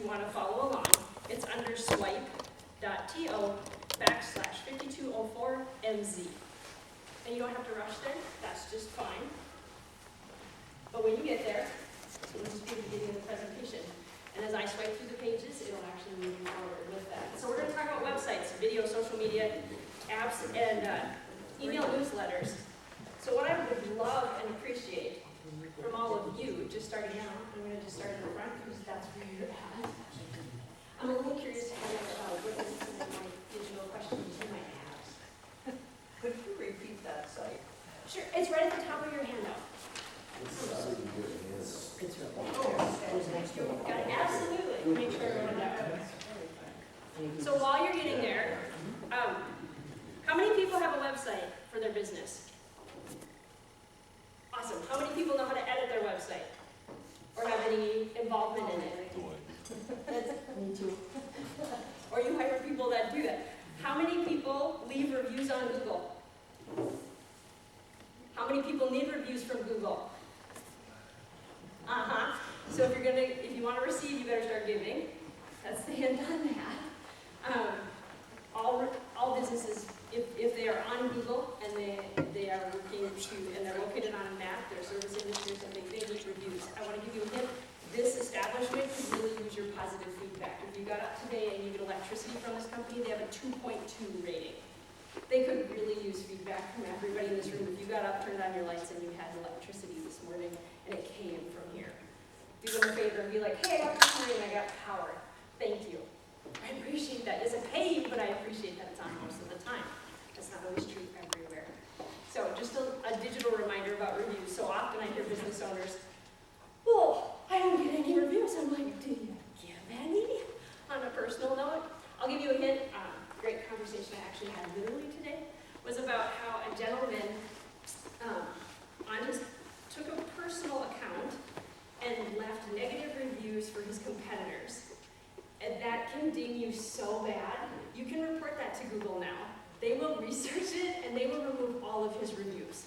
want to follow along. It's under swipe.to/5204MZ. And you don't have to rush there, that's just fine. But when you get there, it'll just be the beginning of the presentation. And as I swipe through the pages, it'll actually move you forward with that. So we're going to talk about websites, video, social media, apps, and email newsletters. So what I would love and appreciate from all of you, just starting out, I'm going to just start in the front because that's where you're at. I'm a little curious to hear about what is some of my digital questions you might have. Could you repeat that site? Sure, it's right at the top of your handout. Got it, absolutely. Make sure everyone knows. So while you're getting there, how many people have a website for their business? Awesome. How many people know how to edit their website? Or have any involvement in it? That's me too. Or you hire people that do that. How many people leave reviews on Google? How many people need reviews from Google? So if you want to receive, you better start giving. That's the hint on that. All businesses, if they are on Google and they are working and they're located on a map, their service industry or something, they need reviews. I want to give you a hint. This establishment could really use your positive feedback. If you got up today and you get electricity from this company, they have a 2.2 rating. They could really use feedback from everybody in this room. If you got up, turned on your lights, and you had electricity this morning, and it came from here. Do them a favor and be like, hey, I got power and I got power. Thank you. I appreciate that. It's a pay, but I appreciate that it's on most of the time. That's not always true everywhere. So just a digital reminder about reviews. So often I hear business owners, well, I don't get any reviews. I'm like, do you give any? On a personal note, I'll give you a hint. Great conversation I actually had literally today was about how a gentleman took a personal account and left negative reviews for his competitors. And that can ding you so bad. You can report that to Google now. They will research it and they will remove all of his reviews.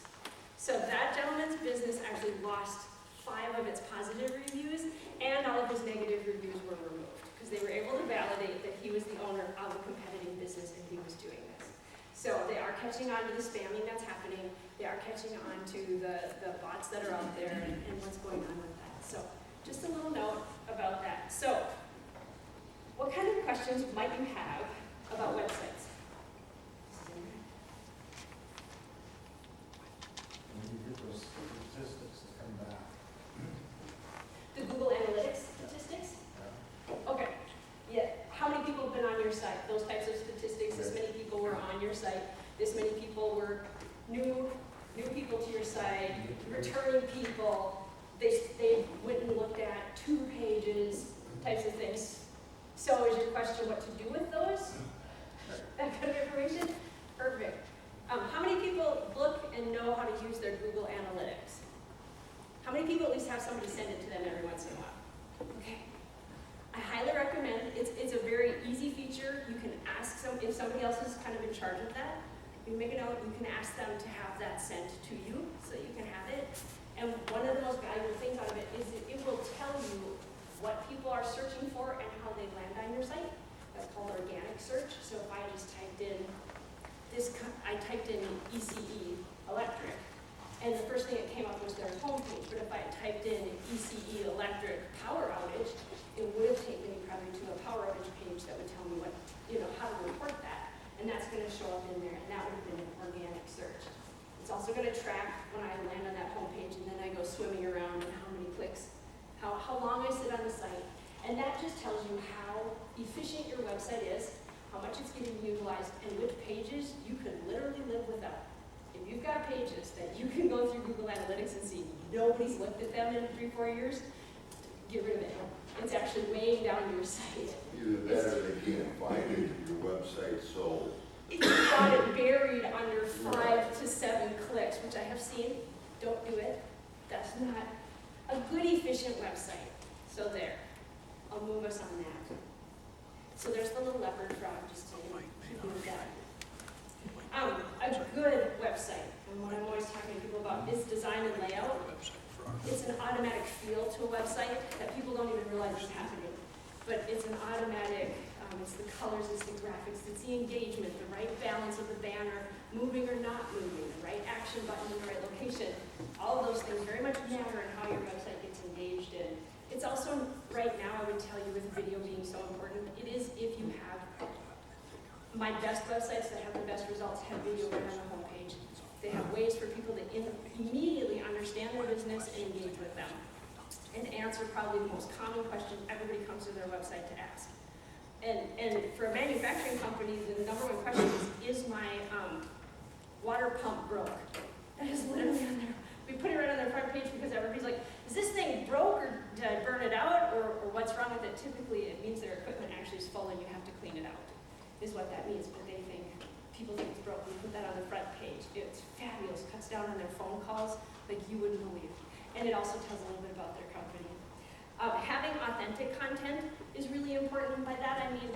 So that gentleman's business actually lost 5 of its positive reviews and all of his negative reviews were removed because they were able to validate that he was the owner of a competitive business and he was doing this. So they are catching on to the spamming that's happening. They are catching on to the bots that are out there and what's going on with that. So just a little note about that. So what kind of questions might you have about websites? When you get those statistics that come back. The Google Analytics statistics? Okay. Yeah. How many people have been on your site? Those types of statistics. This many people were on your site. This many people were new people to your site, returning people. They went and looked at 2 pages, types of things. So is your question what to do with those? That kind of information? Perfect. How many people look and know how to use their Google Analytics? How many people at least have somebody send it to them every once in a while? Okay. I highly recommend, it's a very easy feature. You can ask if somebody else is kind of in charge of that, you make a note, you can ask them to have that sent to you so you can have it. And one of the most valuable things out of it is it will tell you what people are searching for and how they land on your site. That's called organic search. So if I just typed in ECE electric, and the first thing that came up was their homepage. But if I typed in ECE electric power outage, it would have taken me probably to a power outage page that would tell me how to report that. And that's going to show up in there, and that would have been an organic search. It's also going to track when I land on that homepage, and then I go swimming around and how many clicks, how long I sit on the site. And that just tells you how efficient your website is, how much it's getting utilized, and which pages you could literally live without. If you've got pages that you can go through Google Analytics and see nobody's looked at them in 3-4 years, get rid of it. It's actually weighing down your site. Either that or they can't find it if your website's sold. You've got it buried under 5 to 7 clicks, which I have seen. Don't do it. That's not a good, efficient website. So there. I'll move us on that. So there's the little leopard frog, just to keep with that. A good website, and what I'm always talking to people about, is design and layout. It's an automatic feel to a website that people don't even realize is happening. But it's it's an automatic, it's the colors, it's the graphics, it's the engagement, the right balance of the banner, moving or not moving, the right action button in the right location. All of those things very much matter in how your website gets engaged in. It's also, right now, I would tell you with video being so important, it is if you have, my best websites that have the best results have video right on the homepage. They have ways for people to immediately understand their business and engage with them, and answer probably the most common question everybody comes to their website to ask. And for a manufacturing company, the number one question is my water pump broke? That is literally on there. We put it right on their front page because everybody's like, is this thing broke, or did I burn it out, or what's wrong with it? Typically, it means their equipment actually is full and you have to clean it out, is what that means. But people think it's broke. We put that on the front page. It's fabulous. Cuts down on their phone calls like you wouldn't believe. And it also tells a little bit about their company. Having authentic content is really important. And by that, I mean,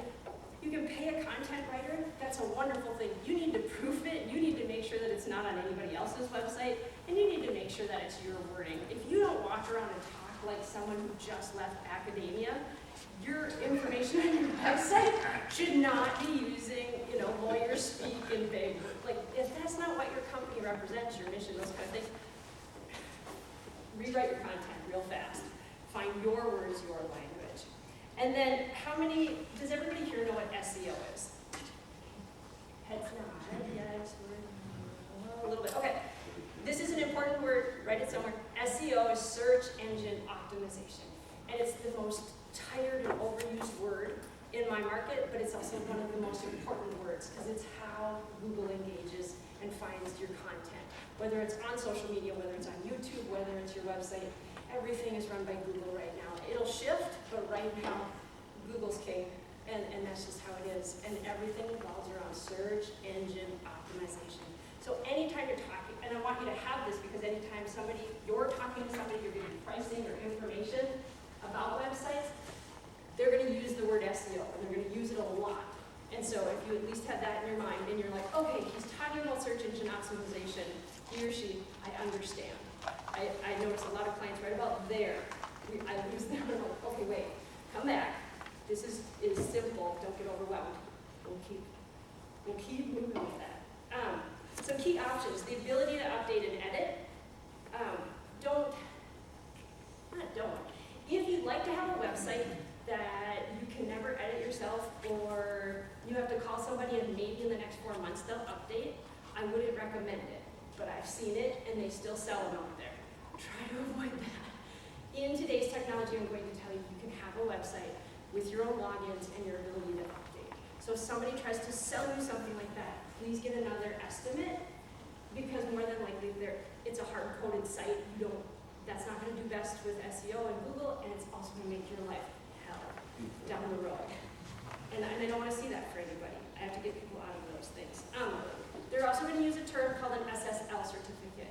you can pay a content writer. That's a wonderful thing. You need to proof it. You need to make sure that it's not on anybody else's website. And you need to make sure that it's your wording. If you don't walk around and talk like someone who just left academia, your information on your website should not be using, lawyer speak and big. Like, if that's not what your company represents, your mission, those kind of things, rewrite your content real fast. Find your words, your language. And then, does everybody here know what SEO is? Heads nod, yes, a little bit. Okay, this is an important word, write it somewhere. SEO is search engine optimization. And it's the most tired and overused word in my market, but it's also one of the most important words because it's how Google engages and finds your content. Whether it's on social media, whether it's on YouTube, whether it's your website, everything is run by Google right now. It'll shift, but right now, Google's king, and that's just how it is. And everything revolves around search engine optimization. So anytime you're talking, and I want you to have this because anytime you're talking to somebody, you're giving pricing or information about websites, they're going to use the word SEO, and they're going to use it a lot. And so if you at least have that in your mind, and you're like, okay, he's talking about search engine optimization, he or she, I understand. I notice a lot of clients right about there. I lose them, and I'm like, okay, wait, come back. This is simple, don't get overwhelmed. We'll keep moving with that. Some key options, the ability to update and edit. If you'd like to have a website that you can never edit yourself, or you have to call somebody and maybe in the next 4 months they'll update, I wouldn't recommend it. But I've seen it and they still sell them out there. Try to avoid that. In today's technology, I'm going to tell you, you can have a website with your own logins and your ability to update. So if somebody tries to sell you something like that, please get another estimate, because more than likely it's a hard-coded site. That's not going to do best with SEO and Google, and it's also going to make your life hell down the road. And I don't want to see that for anybody. I have to get people out of those things. They're also going to use a term called an SSL certificate.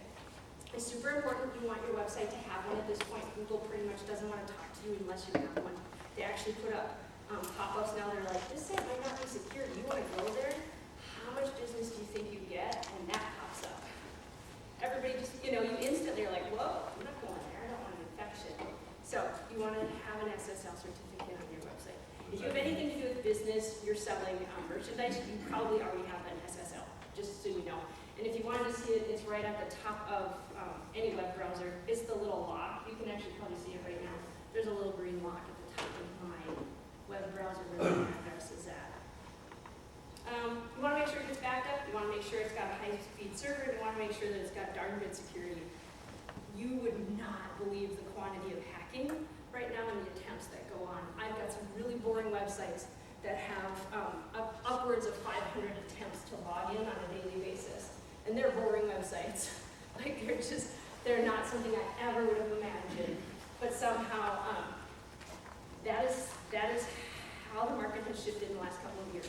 It's super important. You want your website to have one at this point. Google pretty much doesn't want to talk to you unless you have one. They actually put up pop-ups now. They're like, this site might not be secure. Do you want to go there? How much business do you think you get? And that pops up. Everybody just, you instantly are like, whoa, I'm not going there. I don't want an infection. So you want to have an SSL certificate on your website. If you have anything to do with business, you're selling merchandise, you probably already have an SSL, just so you know. And if you wanted to see it, it's right at the top of any web browser. It's the little lock. You can actually probably see it right now. There's a little green lock at the top of my web browser where the address is at. You want to make sure it gets backed up. You want to make sure it's got a high-speed server. You want to make sure that it's got darn good security. You would not believe the quantity of hacking right now and the attempts that go on. I've got some really boring websites that have upwards of 500 attempts to log in on a daily basis. And they're boring websites. Like they're not something I ever would have imagined. But somehow, that is how the market has shifted in the last couple of years.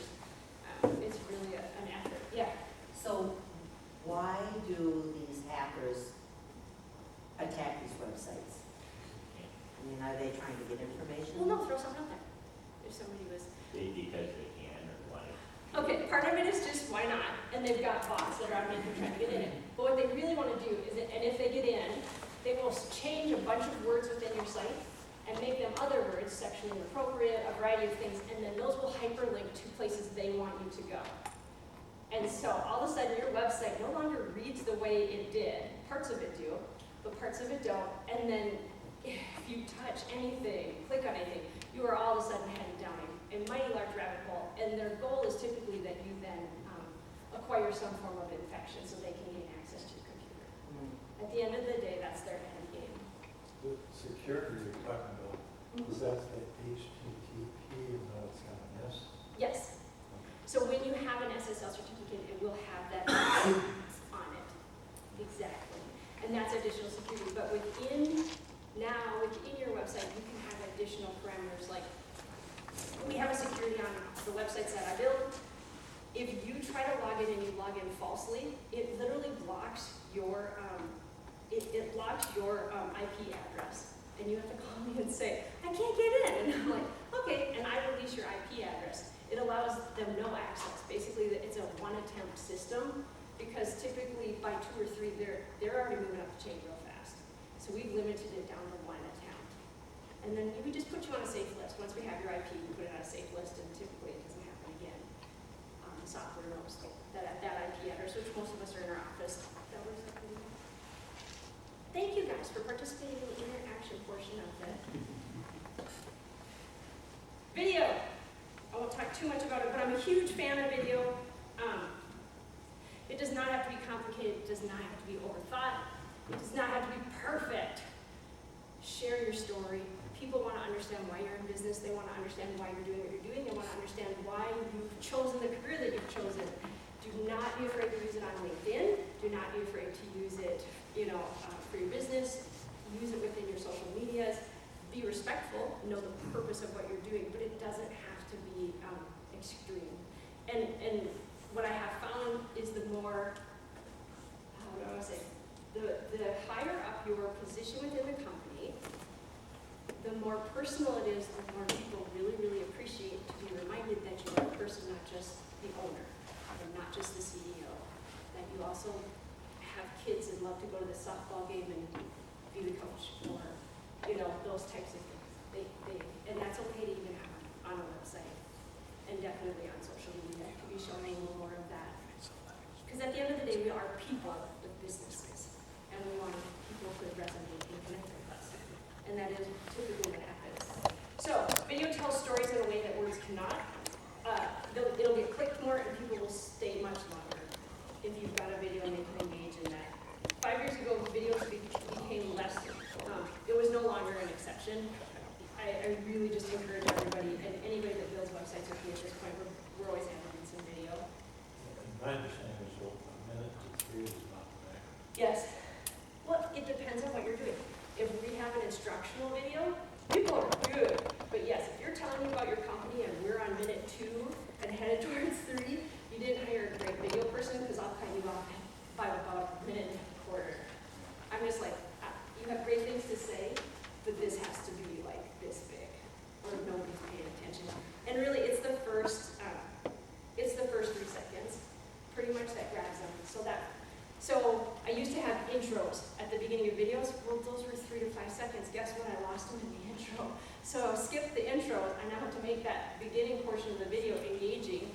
It's really an effort. Yeah. So why do these hackers attack these websites? I mean, are they trying to get information? Well, no, throw something out there. If somebody was. Because they can, or why? Okay, part of it is just why not? And they've got bots that are automatically trying to get in it. But what they really want to do is, and if they get in, they will change a bunch of words within your site and make them other words, sexually inappropriate, a variety of things, and then those will hyperlink to places they want you to go. And so all of a sudden your website no longer reads the way it did. Parts of it do, but parts of it don't. And then if you touch anything, click on anything, you are all of a sudden heading down a mighty large rabbit hole. And their goal is typically that you then acquire some form of infection so they can gain access to your computer. At the end of the day, that's their end game. The security you're talking about, is that the HTTP, and now it's got an S? Yes. So when you have an SSL certificate, it will have that on it. Exactly. And that's additional security. But within your website, you can have additional parameters like we have a security on the websites that I build. If you try to log in and you log in falsely, it literally blocks your it blocks your IP address. And you have to call me and say, I can't get in. And I'm like, okay, and I release your IP address. It allows them no access. Basically, it's a one-attempt system because typically by 2 or 3, they're already moving up the chain real fast. So we've limited it down to 1 attempt. And then we just put you on a safe list. Once we have your IP, we put it on a safe list, and typically it doesn't happen again. The software knows that IP address, which most of us are in our office. That works like that. Thank you guys for participating in the interaction portion of the video. I won't talk too much about it, but I'm a huge fan of video. It does not have to be complicated. It does not have to be overthought. It does not have to be perfect. Share your story. People want to understand why you're in business. They want to understand why you're doing what you're doing. They want to understand why you've chosen the career that you've chosen. Do not be afraid to use it on LinkedIn. Do not be afraid to use it, for your business. Use it within your social medias. Be respectful. Know the purpose of what you're doing, but it doesn't have to be extreme. And what I have found is the more, how do I want to say, the higher up your position within the company, the more personal it is, the more people really, really appreciate to be reminded that you are a person, not just the owner, and not just the CEO. That you also have kids and love to go to the softball game and be the coach, or those types of things. And that's okay to even have on a website, and definitely on social media to be showing more of that. Because at the end of the day, we are people with businesses, and we want people to resonate and connect with us. And that is typically what happens. So, video tells stories in a way that words cannot. It'll get clicked more, and people will stay much longer if you've got a video and they can engage in that. 5 years ago, videos became less. It was no longer an exception. I really just encourage everybody, and anybody that builds websites with me at this point, we're always having some video. My understanding is a minute to 3 is not the max. Yes. Well, it depends on what you're doing. If we have an instructional video, people are good. But yes, if you're telling me about your company and we're on minute 2 and headed towards 3, you didn't hire a great video person because I'll cut you off by about a minute and a quarter. I'm just like, you have great things to say, but this has to be like this big, or nobody's paying attention. And really, it's the first 3 seconds, pretty much, that grabs them. So I used to have intros at the beginning of videos. Well, those were 3 to 5 seconds. Guess what? I lost them in the intro. So skip the intro. I now have to make that beginning portion of the video engaging,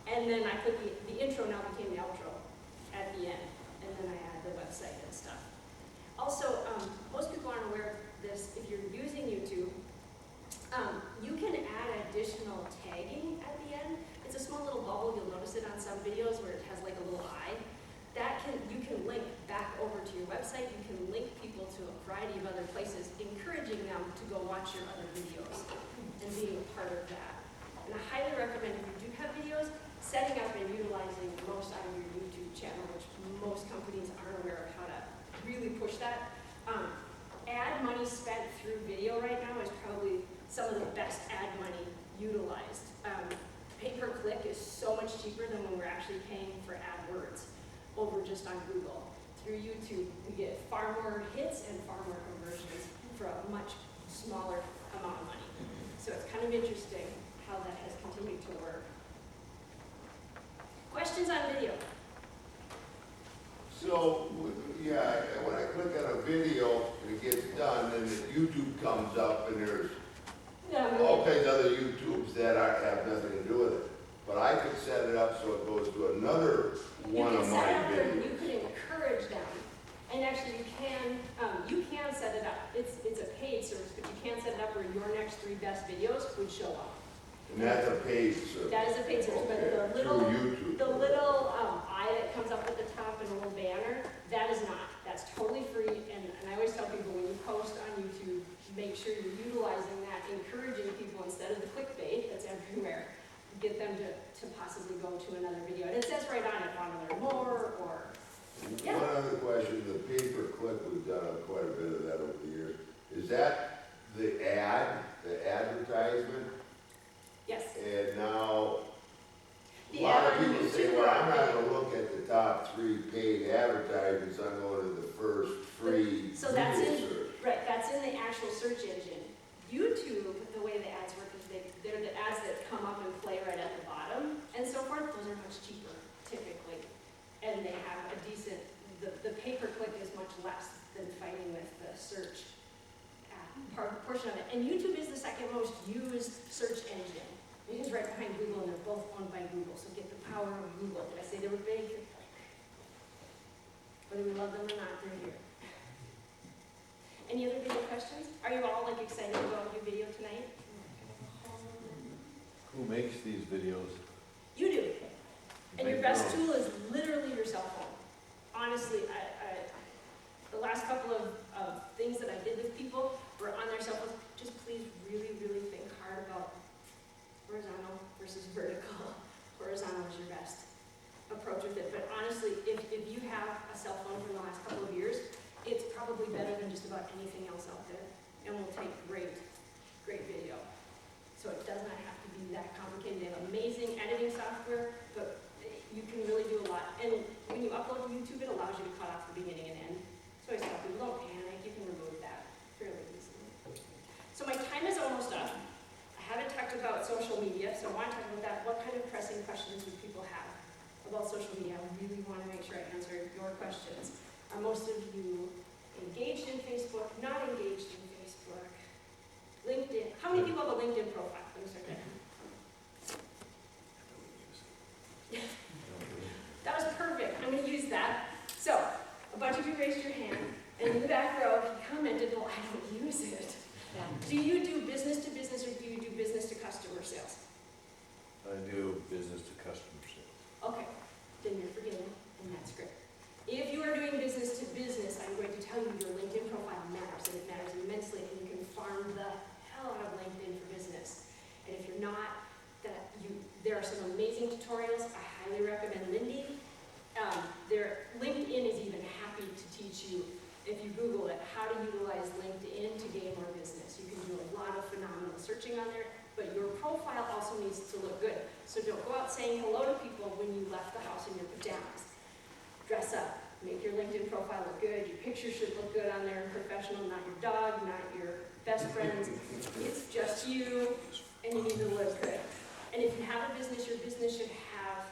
and then I put the intro now became the outro at the end, and then I add the website and stuff. Also, most people aren't aware of this. If you're using YouTube, you can add additional tagging at the end. It's a small little bubble. You'll notice it on some videos where it has like a little eye. You can link back over to your website. You can link people to a variety of other places, encouraging them to go watch your other videos and being a part of that. And I highly recommend, if you do have videos, setting up and utilizing the most out of your YouTube channel, which most companies aren't aware of how to really push that. Ad money spent through video right now is probably some of the best ad money utilized. Pay-per-click is so much cheaper than when we're actually paying for AdWords over just on Google. Through YouTube, we get far more hits and far more conversions for a much smaller amount of money. So it's kind of interesting how that has continued to work. Questions on video? So, Yeah, when I click on a video and it gets done, then the YouTube comes up and there's Yeah, all kinds of other YouTubes that have nothing to do with it. But I could set it up so it goes to another one of my videos. You could encourage them, and actually you can set it up. It's a paid service, but you can set it up where your next 3 best videos would show up. And that's a paid service. That is a paid service, but Okay, the little eye that comes up at the top and a little banner, that is not. That's totally free, and I always tell people when you post on YouTube, make sure you're utilizing that, encouraging people instead of the clickbait that's everywhere. Get them to possibly go to another video. And it says right on it, want to learn more, or, yeah. One other question, the pay-per-click, we've done quite a bit of that over the years. Is that the advertisement? Yes. And now, a The lot of ad on people say, YouTube well, or I'm not on- gonna look at the top 3 paid advertisements, I'm going to the first free So that's Google in- search. Right, that's in the actual search engine. YouTube, the way the ads work is they're the ads that come up and play right at the bottom and so forth. Those are much cheaper typically. And they have a decent, the pay-per-click is much less than fighting with the search portion of it. And YouTube is the second most used search engine. It is right behind Google, and they're both owned by Google. So get the power of Google. Did I say they were big? Whether we love them or not, they're here. Any other video questions? Are you all like excited about your video tonight? Who makes these videos? You do. And your Make best your own. tool is literally your cell phone. Honestly, the last couple of things that I did with people were on their cell phones. Just please really, really think hard about horizontal versus vertical. Horizontal is your best approach with it. But honestly, if you have a cell phone from the last couple of years, it's probably better than just about anything else out there and will take great video. So it does not have to be that complicated. They have amazing editing software, but you can really do a lot. And when you upload to YouTube, it allows you to cut off the beginning and end. So I tell people, don't panic, you can remove that fairly easily. So my time is almost up. I haven't talked about social media, so I want to talk about that. What kind of pressing questions do people have about social media? I really want to make sure I answer your questions. Are most of you engaged in Facebook, not engaged in Facebook? LinkedIn, how many people have a LinkedIn profile? Let me start there. That was perfect, I'm gonna use that. So, a bunch of you raised your hand, and in the back row, you commented, well, I don't use it. Yeah. Do you do business to business, or do you do business to customer sales? I do business to customer sales. Okay, then you're forgiven, and that's great. If you are doing business to business, I'm going to tell you your LinkedIn profile matters, and it matters immensely, and you can farm the hell out of LinkedIn for business. And if you're not, there are some amazing tutorials. I highly recommend Lindy. LinkedIn is even happy to teach you, if you Google it, how to utilize LinkedIn to gain more business. You can do a lot of phenomenal searching on there, but your profile also needs to look good. So don't go out saying hello to people when you left the house in your pajamas. Dress up, make your LinkedIn profile look good. Your picture should look good on there, professional, not your dog, not your best friends. It's just you, and you need to look good. And if you have a business, your business should have,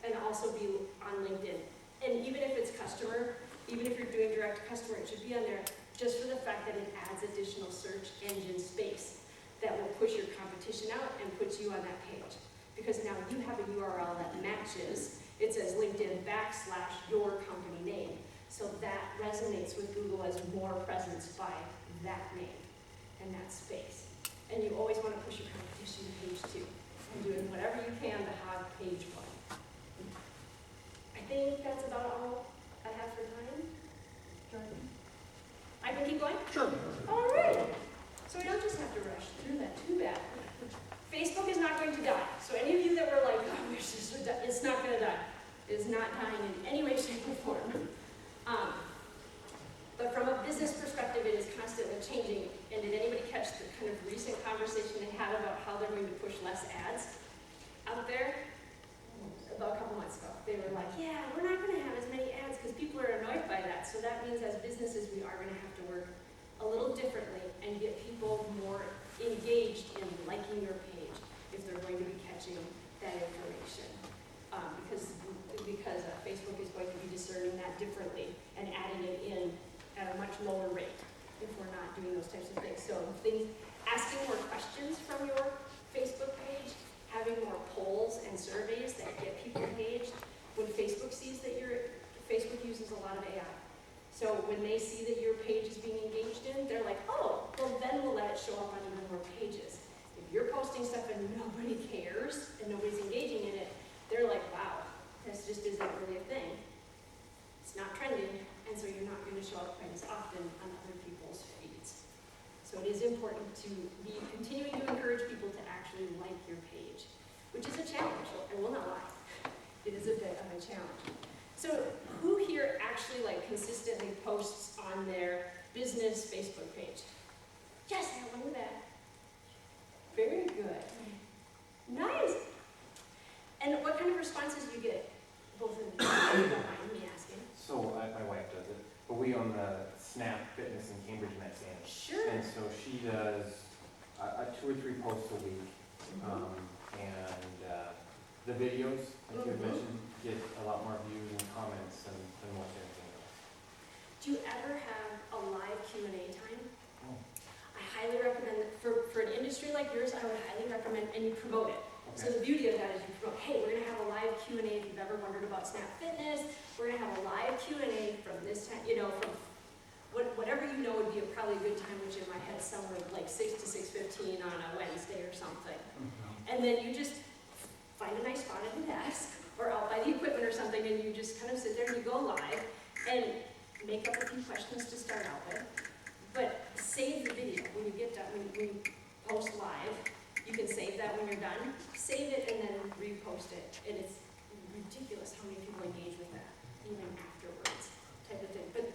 and also be on LinkedIn. And even if it's customer, even if you're doing direct to customer, it should be on there just for the fact that it adds additional search engine space that will push your competition out and puts you on that page. Because now you have a URL that matches. It says LinkedIn / your company name. So that resonates with Google as more presence by that name and that space. And you always want to push your competition to page 2 and doing whatever you can to have page 1. I think that's about all I have for time. Jordan? I can keep going? Sure. All right. So we don't just have to rush through that too bad. Facebook is not going to die. So any of you that were like, oh, it's not going to die. It's not dying in any way, shape, or form. But from a business perspective, it is constantly changing. And did anybody catch the kind of recent conversation they had about how they're going to push less ads out there? About a couple months ago. They were like, yeah, we're not going to have as many ads because people are annoyed by that. So that means as businesses, we are going to have to work a little differently and get people more engaged in liking your page if they're going to be catching that information. Because Facebook is going to be discerning that differently and adding it if we're not doing those types of things. So things, asking more questions from your Facebook page, having more polls and surveys that get people engaged. When Facebook sees that Facebook uses a lot of AI. So when they see that your page is being engaged in, they're like, oh, well then we'll let it show up on even more pages. If you're posting stuff and nobody cares and nobody's engaging in it, they're like, wow, this just isn't really a thing. It's not trending, and so you're not going to show up quite as often on other people's feeds. So it is important to be continuing to encourage people to actually like your page, which is a challenge, I will not lie. It is a bit of a challenge. So who here actually like consistently posts on their business Facebook page? Yes, I have one with that. Very good. Nice. And what kind of responses do you get? Both of you, if you don't mind me asking. So my wife does it, but we own the Snap Fitness in Cambridge, Mass. Sure. And so she does 2 or 3 posts a week. The videos, like you had mentioned, get a lot more views and comments than most anything else. Do you ever have a live Q&A time? Oh. I highly recommend, for an industry like yours, I would highly recommend, and you promote it. So Okay. the beauty of that is you promote, hey, we're gonna have a live Q&A if you've ever wondered about Snap Fitness. We're gonna have a live Q&A from this time, from whatever you know would be probably a good time, which in my head somewhere like 6 to 6:15 on a Wednesday or something. And then you just find a nice spot at the desk or out by the equipment or something, and you just kind of sit there and you go live and make up a few questions to start out with. But save the video when you get done, when you post live. You can save that when you're done. Save it and then repost it. And it's ridiculous how many people engage with that, even afterwards, type of thing. But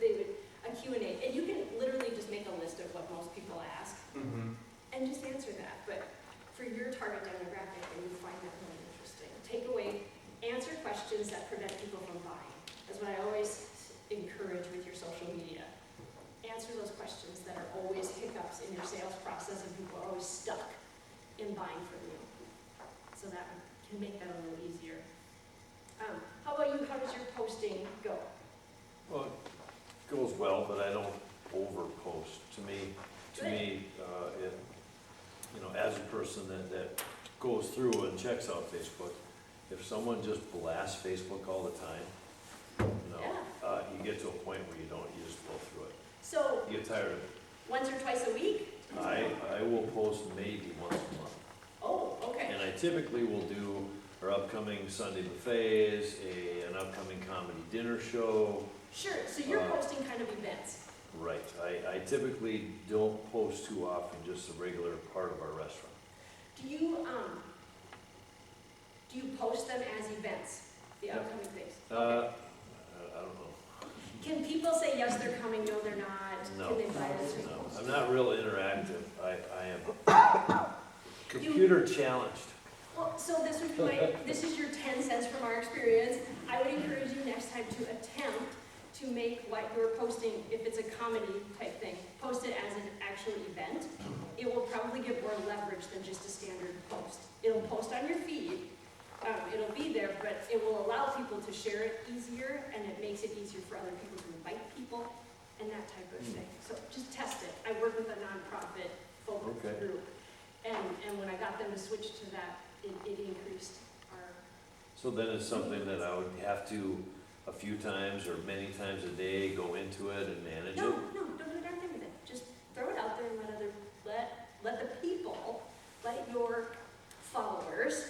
a Q&A, and you can literally just make a list of what most people ask and just answer that. But for your target demographic, they would find that really interesting. Take away, answer questions that prevent people from buying. That's what I always encourage with your social media. Answer those questions that are always hiccups in your sales process and people are always stuck in buying from you. So that can make that a little easier. How about you? How does your posting go? Well, it goes well, but I don't over-post. To me, as a person that goes through and checks out Facebook, if someone just blasts Facebook all the time, you get to a point where you just blow through it. So You get tired of it. once or twice a week? I will post maybe once a month. Oh, okay. And I typically will do our upcoming Sunday buffets, an upcoming comedy dinner show. Sure, so you're posting kind of events. Right. I typically don't post too often, just a regular part of our restaurant. Do you post them as events, the upcoming things? I don't know. Can people say, yes, they're coming, no, they're not? No. Can they buy this or No, something? I'm not real interactive. I am computer challenged. Well, so this would be this is your 10 cents from our experience. I would encourage you next time to attempt to make what you're posting, if it's a comedy type thing, post it as an actual event. It will probably get more leverage than just a standard post. It'll post on your feed, it'll be there, but it will allow people to share it easier, and it makes it easier for other people to invite people, and that type of thing. So just test it. I work with a nonprofit focus Okay. group, and when I got them to switch to that, it increased our. So then it's something that I would have to, a few times or many times a day, go into it and manage No, it? don't do a darn thing with it. Just throw it out there and let the people, let your followers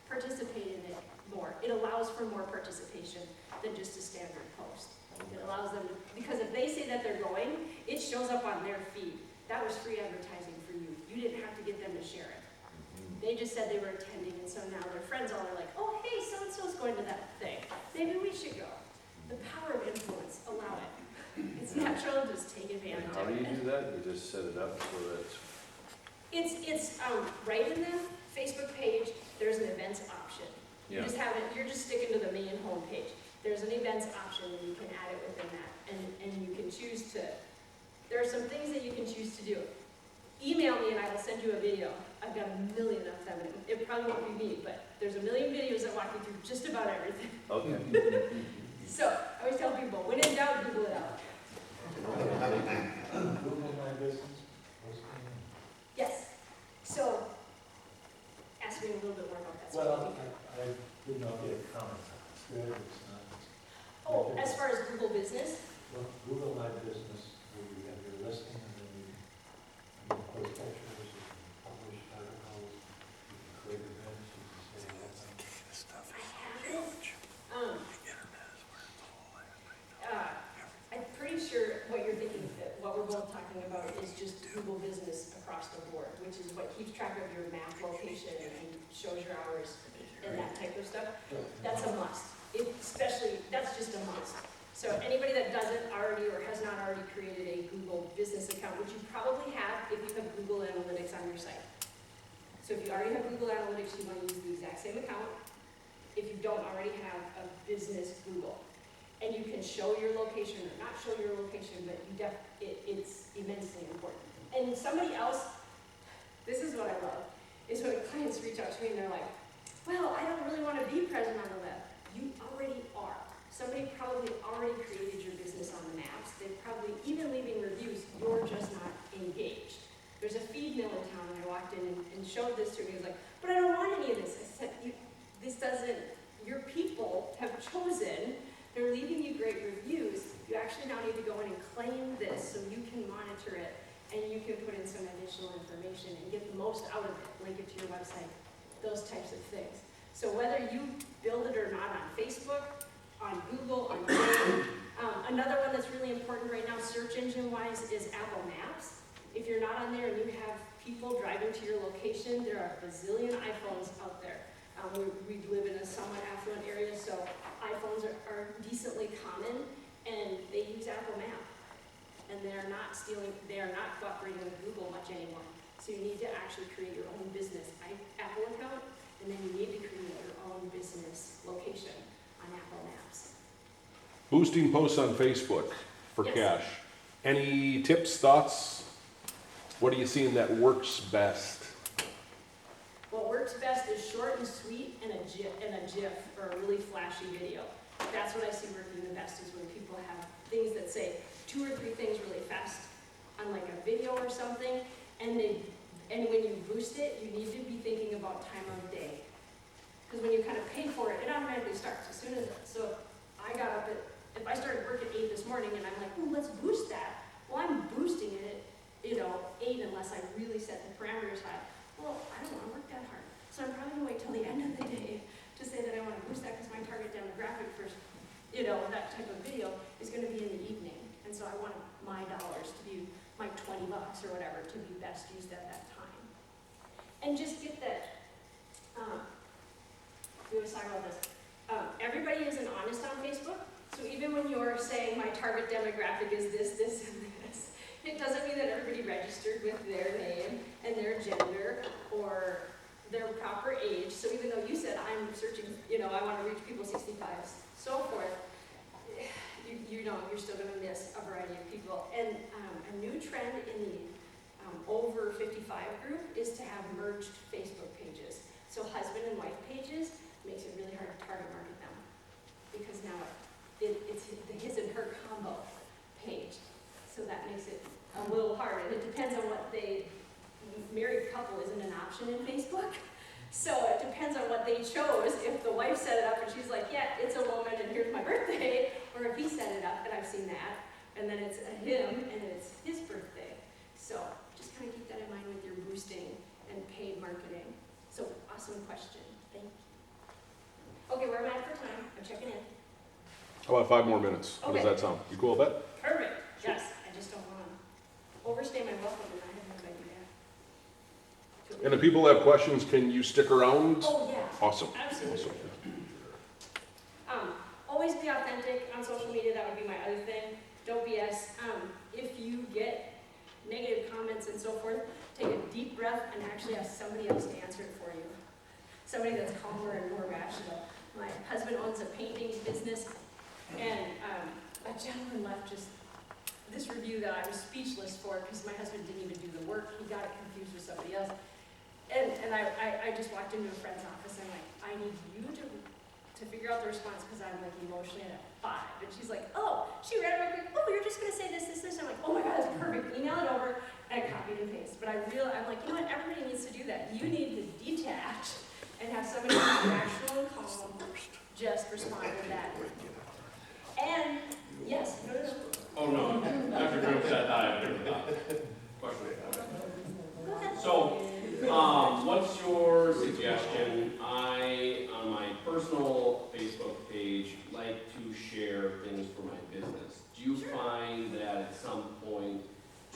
participate in it more. It allows for more participation than just a standard post. It allows them to, because if they say that they're going, it shows up on their feed. That was free advertising for you. You didn't have to get them to share it. They just said they were attending, and so now their friends all are like, oh, hey, so-and-so's going to that thing. Maybe we should go. The power of influence, allow it. It's natural, just take advantage And how of do you it. do that? You just set it up so that It's right in the Facebook page, there's an events option. You just have it, you're just sticking to the main homepage. There's an events option, and you can add it within that. And you can choose to, there are some things that you can choose to do. Email me and I will send you a video. I've got a million of them. It probably won't be me, but there's a million videos that walk you through just about everything. Okay. So I always tell people, when in doubt, Google it out. Google a little bit more about that. So Well, maybe- I did not get a comment on it. It's good, it's not. Oh, as far as Google Business, Well, Google My Business, where you have your listing, and then you can post pictures, you can publish articles, you can create events, you can say that. I haven't. I'm pretty sure what you're thinking, what we're both talking about is just Google Business across the board, which is what keeps track of your map location and shows your hours and that type of stuff. That's a must. Especially, that's just a must. So anybody that doesn't already or has not already created a Google Business account, which you probably have if you have Google Analytics on your site. So if you already have Google Analytics, you want to use the exact same account. If you don't already have a business Google, and you can show your location or not show your location, but it's immensely important. And somebody else, this is what I love, is when clients reach out to me and they're like, well, I don't really want to be present on the web. You already are. Somebody probably already created your business on the maps. They're probably even leaving reviews. You're just not engaged. There's a feed mill in town, and I walked in and showed this to him. He was like, but I don't want any of this. I said, this doesn't, your people have chosen. They're leaving you great reviews. You actually now need to go in and claim this so you can monitor it and you can put in some additional information and get the most out of it, link it to your website, those types of things. So whether you build it or not on Facebook, on Google, on Bing, another one that's really important right now, search engine-wise, is Apple Maps. If you're not on there and you have people driving to your location, there are a bazillion iPhones out there. We live in a somewhat affluent area, so iPhones are decently common, and they use Apple Map. And they are not cooperating with Google much anymore. So you need to actually create your own business Apple account, and then you need to create your own business location on Apple Maps. Boosting posts on Facebook for Yes. cash. Any tips, thoughts? What are you seeing that works best? What works best is short and sweet and a GIF or a really flashy video. That's what I see working the best, is when people have things that say 2 or 3 things really fast on like a video or something, and when you boost it, you need to be thinking about time of day. Because when you kind of pay for it, it automatically starts as soon as, so I got up if I started work at 8 this morning and I'm like, oh, let's boost that. Well, I'm boosting it at 8 unless I really set the parameters high. Well, I don't want to work that hard. So I'm probably going to wait till the end of the day to say that I want to boost that, because my target demographic for, that type of video is going to be in the evening. And so I want my dollars to be, my $20 or whatever, to be best used at that time. And just get that, we always talk about this. Everybody isn't honest on Facebook. So even when you're saying my target demographic is this, this, and this, it doesn't mean that everybody registered with their name and their gender or their proper age. So even though you said I'm searching, I want to reach people 65, so forth, you're still going to miss a variety of people. And a new trend in the over 55 group is to have merged Facebook pages. So husband and wife pages makes it really hard to target market them, because now it's the his and her combo page. So that makes it a little hard, and it depends on what married couple isn't an option in Facebook. So it depends on what they chose. If the wife set it up and she's like, yeah, it's a woman and here's my birthday, or if he set it up, and I've seen that, and then it's a him and it's his birthday. So just kind of keep that in mind with your boosting and paid marketing. So awesome question, thank you. Okay, where am I at for time? I'm checking in. How about 5 more minutes? How does Okay. that sound? You cool with that? Perfect, yes, I just don't want to overstay my welcome, and I have no idea. And if people have questions, can you stick around? Oh, yeah. Awesome. Absolutely. Awesome. Always be authentic on social media. That would be my other thing. Don't BS. If you get negative comments and so forth, take a deep breath and actually ask somebody else to answer it for you. Somebody that's calmer and more rational. My husband owns a painting business, and a gentleman left just this review that I was speechless for, because my husband didn't even do the work. He got it confused with somebody else. And I just walked into a friend's office, and I'm like, I need you to figure out the response, because I'm like emotionally at 5. And she's like, oh, she read it real quick. Oh, you're just gonna say this, this, this. I'm like, oh my God, that's perfect. Email it over, and I copied and pasted. But I'm like, you know what? Everybody needs to do that. You need to detach rational and calm, just respond to that. And, yes, no. Oh, no, after Graham said that, I have a different thought. Question. Go ahead. So, what's your suggestion? I, on my personal Facebook page, like to share things for my business. Do you find that at some point,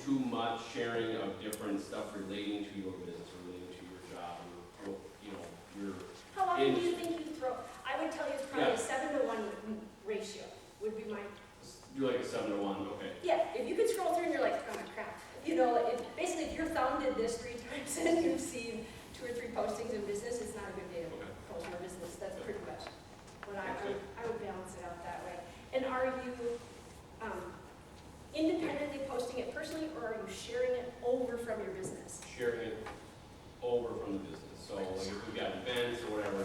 too much sharing of different stuff relating to your business, relating to your job, or, you know, your, How often do you think you throw? I would tell you it's probably a 7-to-1 ratio, would be my, do like a 7-to-1, okay. yeah, if you could scroll through and you're like, oh crap. You know, basically if your thumb did this 3 times and you've seen 2 or 3 postings in business, it's not a good day to Okay. post your business. That's pretty much what I would balance it out that way. And are you independently posting it personally, or are you sharing it over from your business? Sharing it over from the business. So like if we've got events or whatever,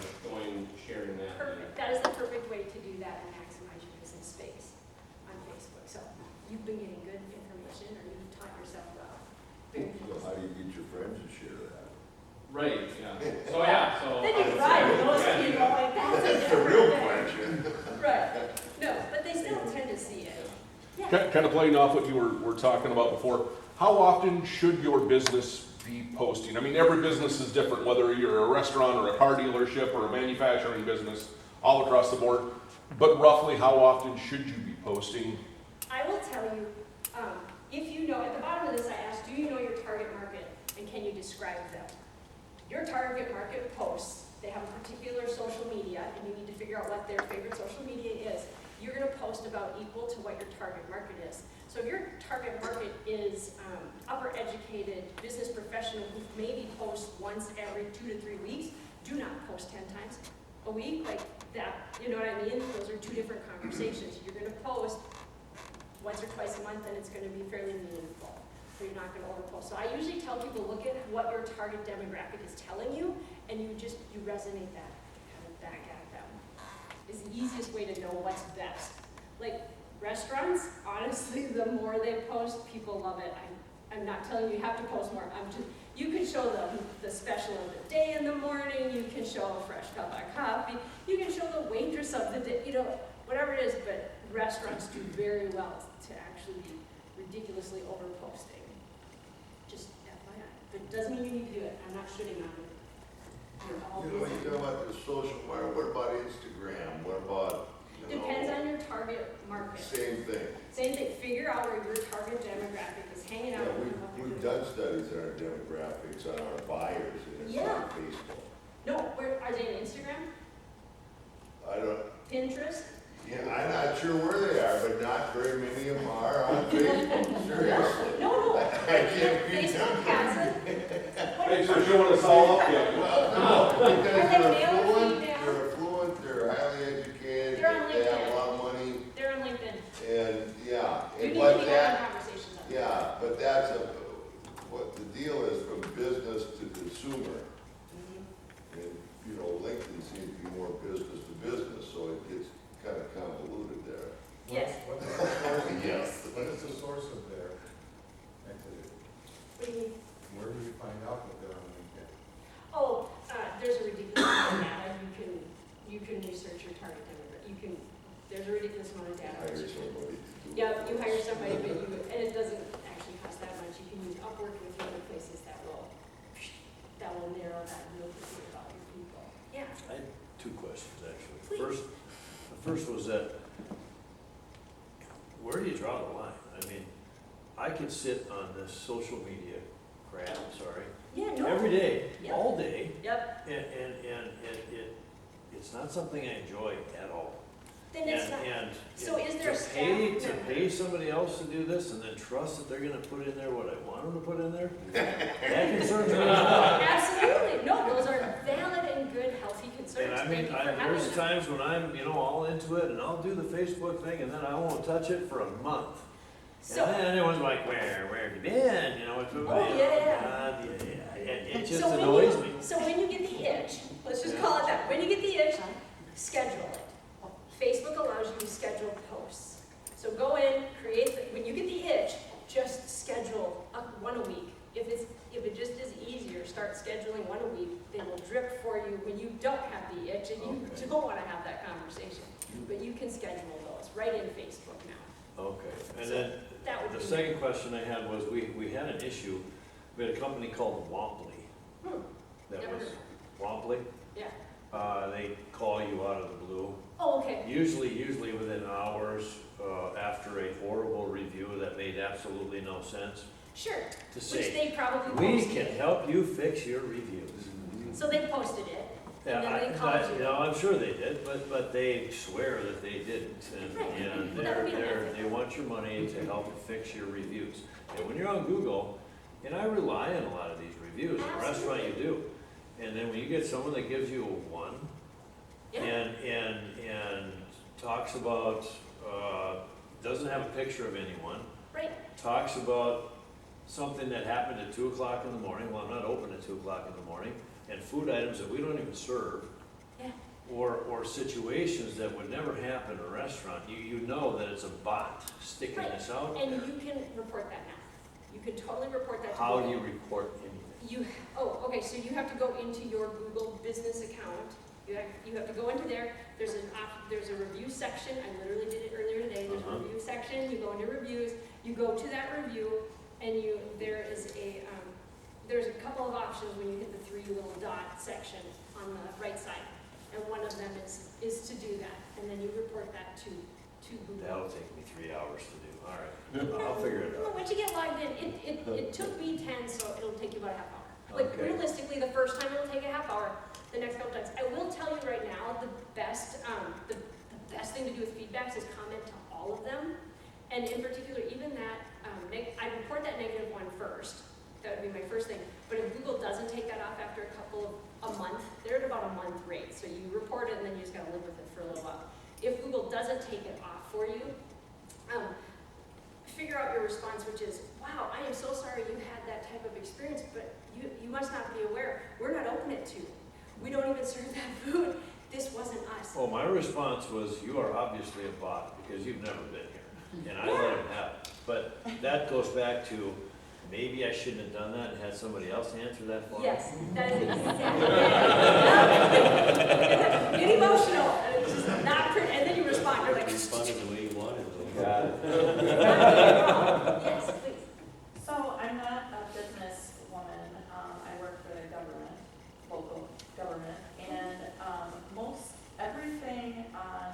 sharing that. Perfect. That is the perfect way to do that and maximize your business space on Facebook. So you've been getting good information, or you've taught yourself well. Very So nice. how do you get your friends to share that? Right, yeah. So yeah, so. Then you drive those people, like, that's a That's the different real thing. question. Right. No, but they still tend to see it. Yeah. Kind of playing off what you were talking about before, how often should your business be posting? I mean, every business is different, whether you're a restaurant or a car dealership or a manufacturing business, all across the board. But roughly, how often should you be posting? I will tell you, if you know, at the bottom of this I asked, do you know your target market and can you describe them? Your target market posts, they have a particular social media and you need to figure out what their favorite social media is. You're going to post about equal to what your target market is. So if your target market is upper educated business professional who maybe posts once every 2 to 3 weeks, do not post 10 times a week like that. You know what I mean? Those are 2 different conversations. You're going to post once or twice a month and it's going to be fairly meaningful. So you're not going to overpost. So I usually tell people, look at what your target demographic is telling you and you resonate that kind of back at them. Is the easiest way to know what's best. Like restaurants, honestly, the more they post, people love it. I'm not telling you you have to post more. You can show them the special of the day in the morning. You can show a fresh cup of coffee. You can show the waitress of the day. You know, whatever it is. But restaurants do very well to actually be ridiculously over posting. Just FYI. But it doesn't mean you need to do it. I'm not shitting on it. You're all You know, busy. you talk about the social market, what about Instagram? What about, you know? Depends on your target market. Same thing. Same thing, figure out where your target demographic is hanging out. Yeah, and what they're we've doing. done studies on our demographics, on our buyers, and it's Yeah. on Facebook. No, where, are they on Instagram? I don't, Pinterest? yeah, I'm not sure where they are, but not very many of them are on Facebook, seriously. No. I can't beat Facebook them. has it. What Thanks is- for showing us all up yet. Well, no, because Are they they're male or affluent, female? they're affluent, they're highly educated, They're on they have LinkedIn. a lot of money, They're on LinkedIn. and, yeah. You and need but to be that- having conversations on that. Yeah, but that's what the deal is from business to consumer. Mhm. And, you know, LinkedIn seems to be more business to business, so it gets kind of convoluted there. Yes. What is the source, Yes. what is the source of their activity? What do you mean? Where do you find out that they're on LinkedIn? Oh, there's a ridiculous amount of data. You can research your target demographic. There's a ridiculous amount of data. Hire somebody to do it. Yeah, you hire somebody, and it doesn't actually cost that much. You can use Upwork and a few other places that will narrow that real quickly about your people. Yeah. I had 2 questions, actually. Please. The first was that, where do you draw the line? I mean, I could sit on this social media crap, Yeah, no. every day, Yep. all day, Yep. and it's not something I enjoy at all. Then it's not. And So is there a to staff pay, member? to pay somebody else to do this and then trust that they're gonna put in there what I want them to put in there? That concerns me. Absolutely. No, those are valid and good, healthy concerns. And I Thank mean, you for having there's them. times when I'm, all into it, and I'll do the Facebook thing, and then I won't touch it for a month. So, And then everyone's like, where have you been? It's, Oh, yeah. God, it just so annoys me. So when you get the itch, let's just call it that. When you get the itch, schedule it. Facebook allows you to schedule posts. So go in, when you get the itch, just schedule one a week. If it just is easier, start scheduling one a week. They will drip for you. When you don't have the itch and you don't wanna have that conversation. But you can schedule those right in Facebook now. Okay, and So then that would the be- second question I had was, we had an issue, we had a company called Womply. Hmm, That never was heard. Womply. Yeah. They call you out of the blue, Oh, okay. usually within hours, after a horrible review that made absolutely no sense, Sure, to which say, they probably we posted. can help you fix your reviews. So they posted it, Yeah, and then they called you. I'm sure they did, but they swear that they didn't, Right. and Well, that would be a benefit. they want your money to help fix your reviews. And when you're on Google, and I rely on a lot of these reviews, in a restaurant you do, and then when you get someone that gives you a 1, Yeah. and talks about, doesn't have a picture of anyone, Right, talks about something that happened at 2 o'clock in the morning, well, I'm not open at 2 o'clock in the morning, and food items that we don't even serve, yeah, or situations that would never happen in a restaurant, you know that it's a bot sticking Right. this out. and you can report that now. You can totally report that to How do Google. you report anything? Okay, so you have to go into your Google business account. You have to go into there, there's a review section, I literally did it earlier today, there's a review section, you go into reviews, you go to that review, and there's a couple of options when you hit the 3 little dot section on the right side. And one of them is to do that, and then you report that to Google. That'll take me 3 hours to do, all right, I'll figure it Well, out. once you get logged in, it took me 10, so it'll take you about a half hour. Like Okay. realistically, the first time it'll take a half hour, the next couple times. I will tell you right now, the best thing to do with feedbacks is comment to all of them. And in particular, even that, I report that -1 first. That would be my first thing. But if Google doesn't take that off after a month, they're at about a month rate. So you report it and then you just gotta live with it for a little while. If Google doesn't take it off for you, figure out your response, which is, wow, I am so sorry you had that type of experience, but you must not be aware. We're not open at 2. We don't even serve that food. This wasn't us. Well, my response was, you are obviously a bot, because you've never been here, and I let him have it. But that goes back to, maybe I shouldn't have done that and had somebody else answer that for me. Yes, that is exactly it. Get emotional, and it's just not pretty, and then you respond, you're like, Responded the way you wanted to. Got it. yes, please. So I'm not a businesswoman, I work for the government, local government, and most everything on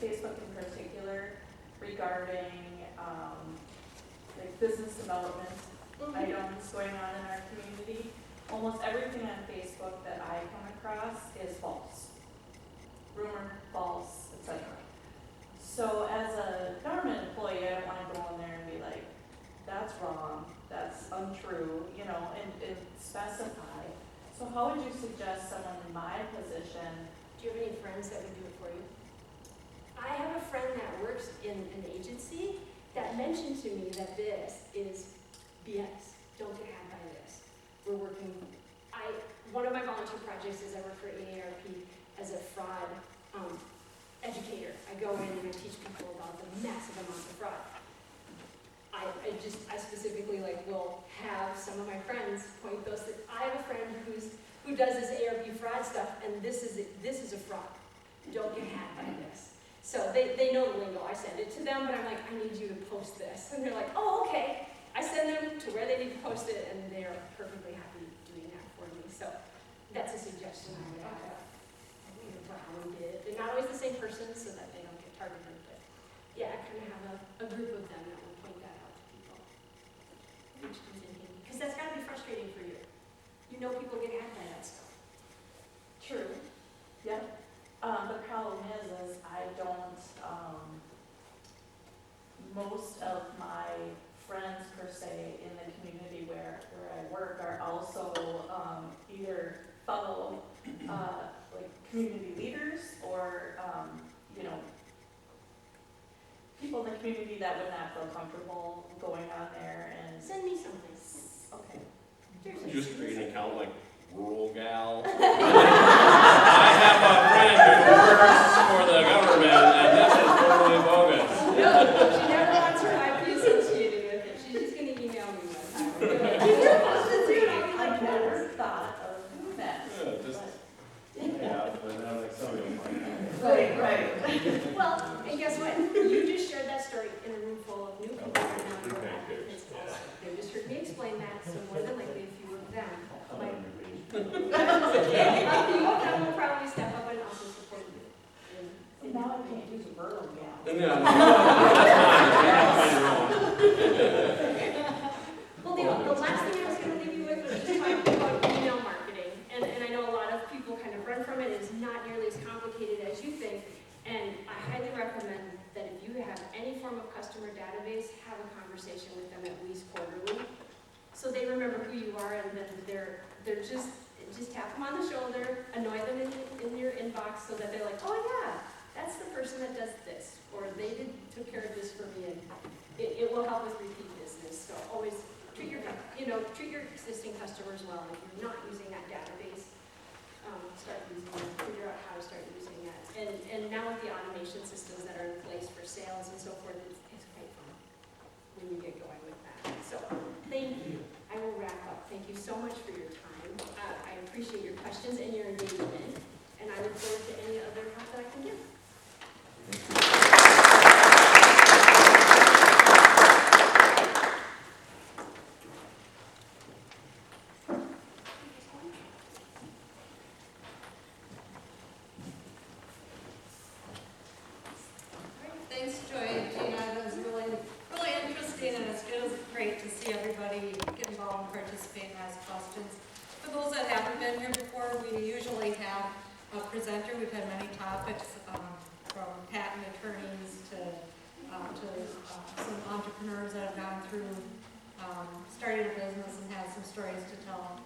Facebook in particular regarding like business development items going on in our community, almost everything on Facebook that I come across is false. Rumor, false, etc. So as a government employee, I don't want to go in there and be like, that's wrong, that's untrue, and specify. So how would you suggest someone in my position? Do you have any friends that would do it for you? I have a friend that works in an agency that mentioned to me that this is BS. Don't get hacked by this. We're working, one of my volunteer projects is I work for AARP as a fraud educator. I go in and I teach people about the massive amounts of fraud. I specifically will have some of my friends point those that I have a friend who does this ARP fraud stuff, and this is a fraud. Don't get hacked by this. So they know the lingo. I send it to them, but I'm like, I need you to post this, and they're like, oh, okay. I send them to where they need to post it, and they are perfectly happy doing that for me. So that's a suggestion I would have. Brown did. They're not always the same person, so that they don't get targeted. But yeah, I kind of have a group of them that will point that out to people, which comes in handy because that's got to be frustrating for you. You know, people get hacked by that stuff. True. Yep. The problem is I don't, most of my friends per se in the community where I work are also either fellow community leaders or people in the community that would not feel comfortable going on there and. Send me something. Okay. Seriously. Just create an account like Rural Gal. I have a friend who works for the government, and this is totally bogus. No, she never wants her IP associated with it. She's just going to email me one time. I never thought of doing that. Yeah, just- But- Well, and guess what? You just shared that story in a room full of new people who are now your applicants also. They just heard me explain that, so more than likely, a few of them might. A few of them will probably step up and also support you. in Now I can't use a burrow gal. No, that's fine, Well, the last thing I was going to leave you with was just talking about email marketing. And I know a lot of people kind of run from it. It's not nearly as complicated as you think. And I highly recommend that if you have any form of customer database, have a conversation with them at least quarterly. So they remember who you are, and then they're just tap them on the shoulder, annoy them in your inbox so that they're like, oh yeah, that's the person that does this, or they took care of this for me, and it will help with repeat business. So always treat your existing customers well. And if you're not using that database, start using it. Figure out how to start using it. And now with the automation systems that are in place for sales and so forth, it's quite fun when you get going with that. So thank you. I will wrap up. Thank you so much for your time. I appreciate your questions and your engagement, and I look forward to any other help that I can give. Thanks, Joy and Gina. That was really interesting, and it's great to see everybody get involved and participate and ask questions. For those that haven't been here before, we usually have a presenter. We've had many topics from patent attorneys to some entrepreneurs that have gone through, started a business and have some stories to tell.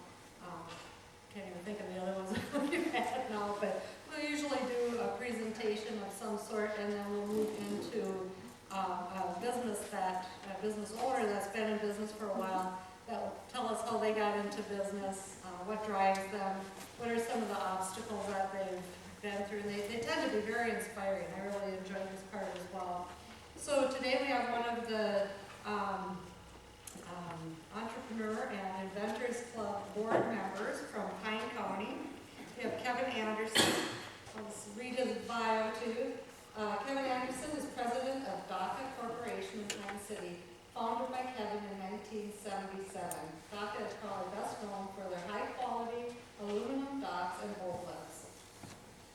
Can't even think of the other ones we've had now, but we'll usually do a presentation of some sort, and then we'll move into a business owner that's been in business for a while that will tell us how they got into business, what drives them, what are some of the obstacles that they've been through. And they tend to be very inspiring. I really enjoy this part as well. So today we have one of the Entrepreneur and Inventors Club board members from Pine County. We have Kevin Anderson. I'll just read his bio to you. Kevin Anderson is president of DACA Corporation in Pine City, founded by Kevin in 1977. DACA is probably best known for their high-quality aluminum docks and boat lifts.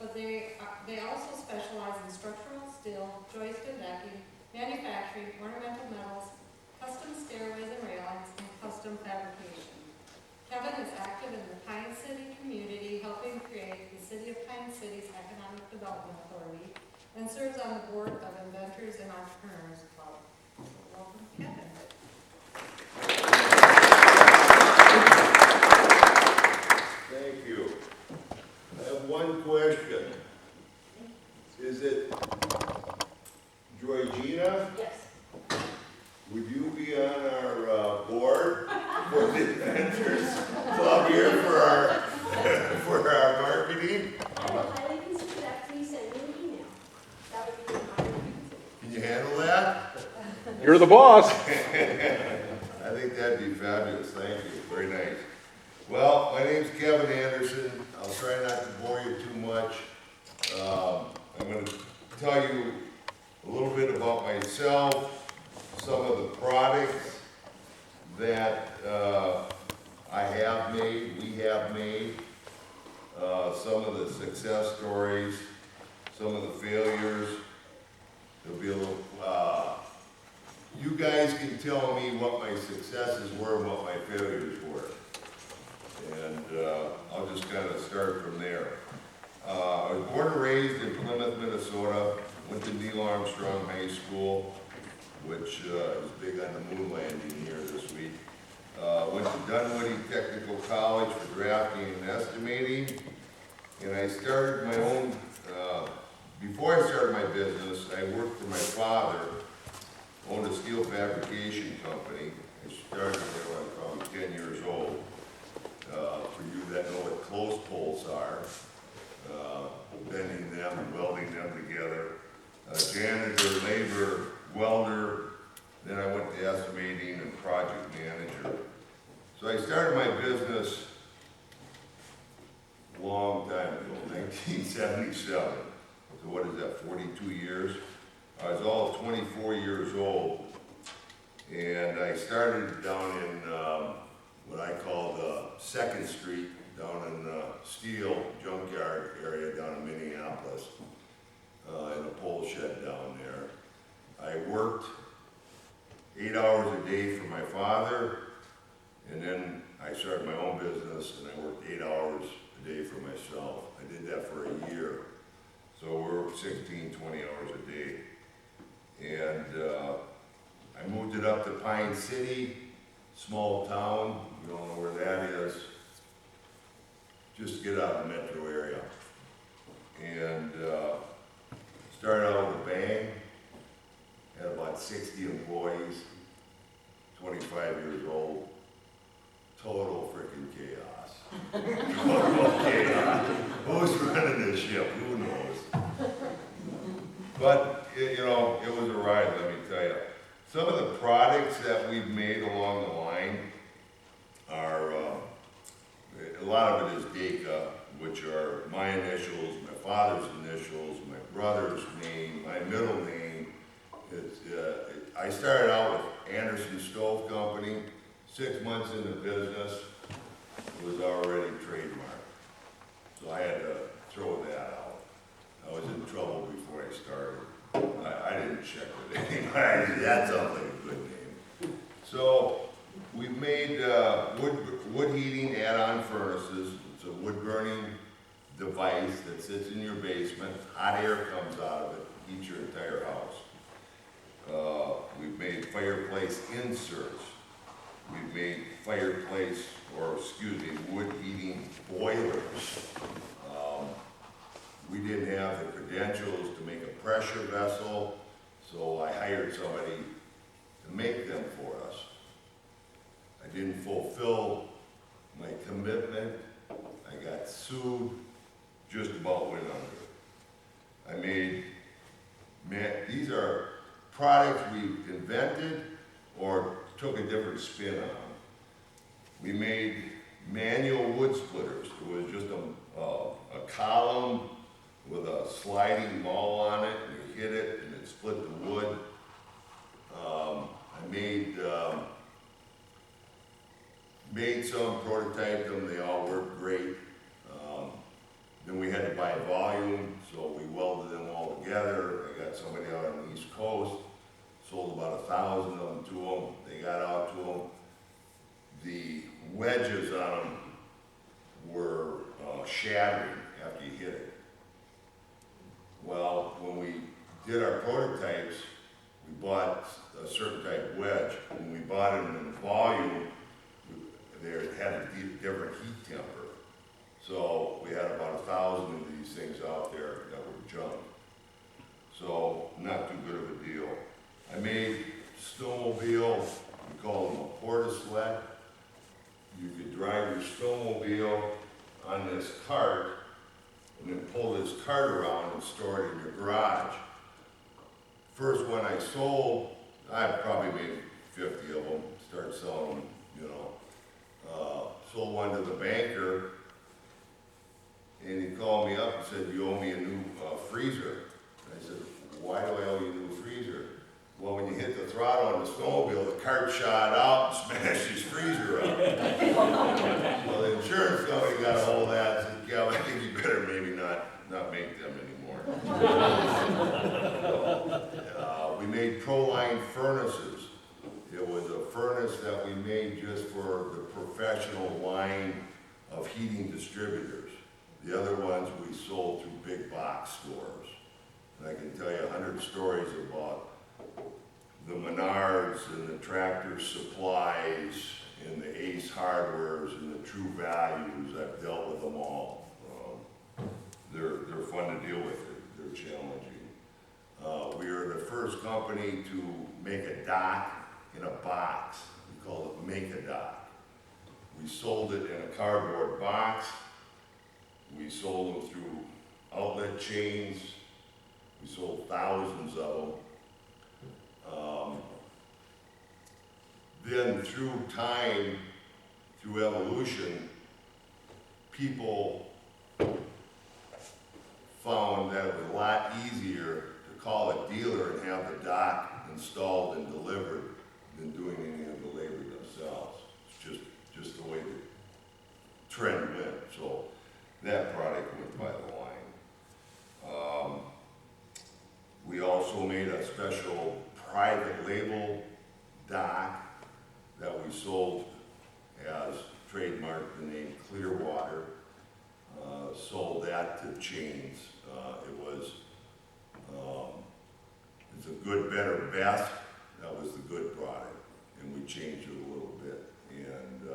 But they also specialize in structural steel, joist and decking, manufacturing, ornamental metals, custom stairways and railings, and custom fabrication. Kevin is active in the Pine City community, helping create the City of Pine City's Economic Development Authority, and serves on the board of Inventors and Entrepreneurs Club. Welcome, Kevin. Thank you. I have one question. Is it Georgina? Yes. Would you be on our board for the Inventors Club here for our marketing? I will highly consider that. Please send me an email. That would be an honor. Can you handle that? You're the boss. I think that'd be fabulous. Thank you. Very nice. Well, my name's Kevin Anderson. I'll try not to bore you too much. I'm going to tell you a little bit about myself, some of the products that I have made, we have made, some of the success stories, some of the failures. There'll be a little, you guys can tell me what my successes were and what my failures were. And I'll just kind of start from there. I was born and raised in Plymouth, Minnesota, went to Neil Armstrong High School, which is big on the moon landing here this week. Went to Dunwoody Technical College for drafting and estimating. And I started my own, before I started my business, I worked for my father, owned a steel fabrication company. I started when I was probably 10 years old. For you that know what close poles are, bending them and welding them together. Janitor, labor, welder, then I went to estimating and project manager. So I started my business a long time ago, 1977. So so what is that, 42 years? I was all 24 years old, and I started down in what I call the 2nd Street, down in the steel junkyard area down in Minneapolis, in a pole shed down there. I worked 8 hours a day for my father, and then I started my own business, and I worked 8 hours a day for myself. I did that for a year. So we worked 16, 20 hours a day. And I moved it up to Pine City, small town, you don't know where that is. Just get out of the metro area. And started out with a bang, had about 60 employees, 25 years old. Total freaking chaos. Total chaos. Who's running this ship? Who knows? But, it was a ride, let me tell you. Some of the products that we've made along the line are, a lot of it is DECA, which are my initials, my father's initials, my brother's name, my middle name. I started out with Anderson Stove Company. 6 months in the business, it was already trademarked. So I had to throw that out. I was in trouble before I started. I didn't check with anybody. That sounds like a good name. So we made wood heating add-on furnaces. It's a wood burning device that sits in your basement. Hot air comes out of it, heats your entire house. We've made fireplace inserts. We've made wood heating boilers. We didn't have the credentials to make a pressure vessel, so I hired somebody to make them for us. I didn't fulfill my commitment. I got sued, just about went under. These are products we've invented or took a different spin on. We made manual wood splitters. It was just a column with a sliding ball on it, and you hit it and it split the wood. I made some, prototyped them, they all worked great. Then we had to buy volume, so we welded them all together. I got somebody out on the East Coast, sold about 1,000 of them to them. They got out to them. The wedges on them were shattering after you hit it. Well, when we did our prototypes, we bought a certain type of wedge. When we bought them in volume, they had a different heat temper. So we had about 1,000 of these things out there that were junk. So not too good of a deal. I made snowmobile, we call them a porta-sled. You could drive your snowmobile on this cart and then pull this cart around and store it in your garage. First one I sold, I probably made 50 of them, started selling them, sold one to the banker, and he called me up and said, "You owe me a new freezer." I said, "Why do I owe you a new freezer?" "Well, when you hit the throttle on the snowmobile, the cart shot out and smashed his freezer up." Well, the insurance company got a hold of that and said, "Yeah, I think you better maybe not make them anymore." We made Proline furnaces. It was a furnace that we made just for the professional line of heating distributors. The other ones we sold through big box stores. And I can tell you 100 stories about the Menards and the Tractor Supplies and the Ace Hardwares and the True Values. I've dealt with them all. They're fun to deal with. They're challenging. We were the first company to make a dock in a box. We call it Make a Dock. We sold it in a cardboard box. We sold them through outlet chains. We sold thousands of them. Then through time, through evolution, people found that it was a lot easier to call a dealer and have the dock installed and delivered than doing any of the labor themselves. It's just the way the trend went, so that product went by the line. We also made a special private label dock that we sold as trademarked the name Clearwater. Sold that to chains. It's a good, better, best. That was the good product, and we changed it a little bit. And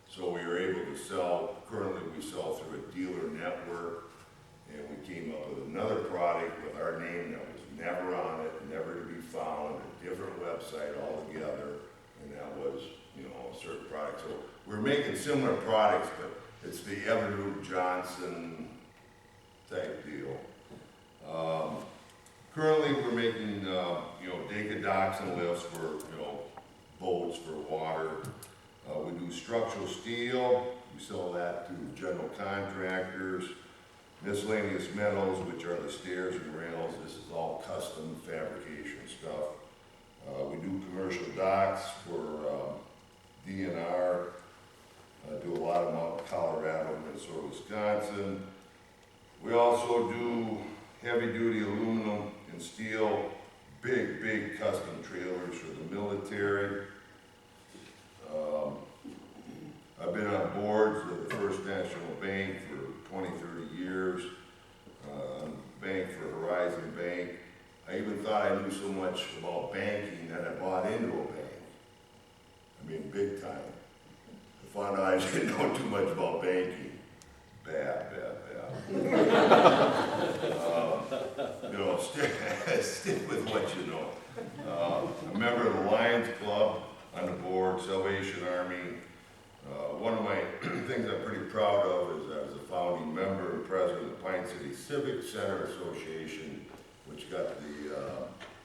so we were able to sell, currently we sell through a dealer network, and we came up with another product with our name that was never on it, never to be found, a different website altogether, and that was, you know, a certain product. So we're making similar products, but it's the Evinrude Johnson type deal. Currently, we're making, you know, Deka docks and lifts for, you know, boats for water. We do structural steel. We sell that to general contractors. Miscellaneous metals, which are the stairs and rails. This is all custom fabrication stuff. We do commercial docks for DNR. Do a lot of them out in Colorado, Minnesota, Wisconsin. We also do heavy-duty aluminum and steel, big custom trailers for the military. I've been on boards of the First National Bank for 20, 30 years. Bank for Horizon Bank. I even thought I knew so much about banking that I bought into a bank. I mean, big time. I found out I didn't know too much about banking. Bad. You know, stick with what you know. A member of the Lions Club on the board, Salvation Army. One of my things I'm pretty proud of is I was a founding member and president of the Pine City Civic Center Association, which got the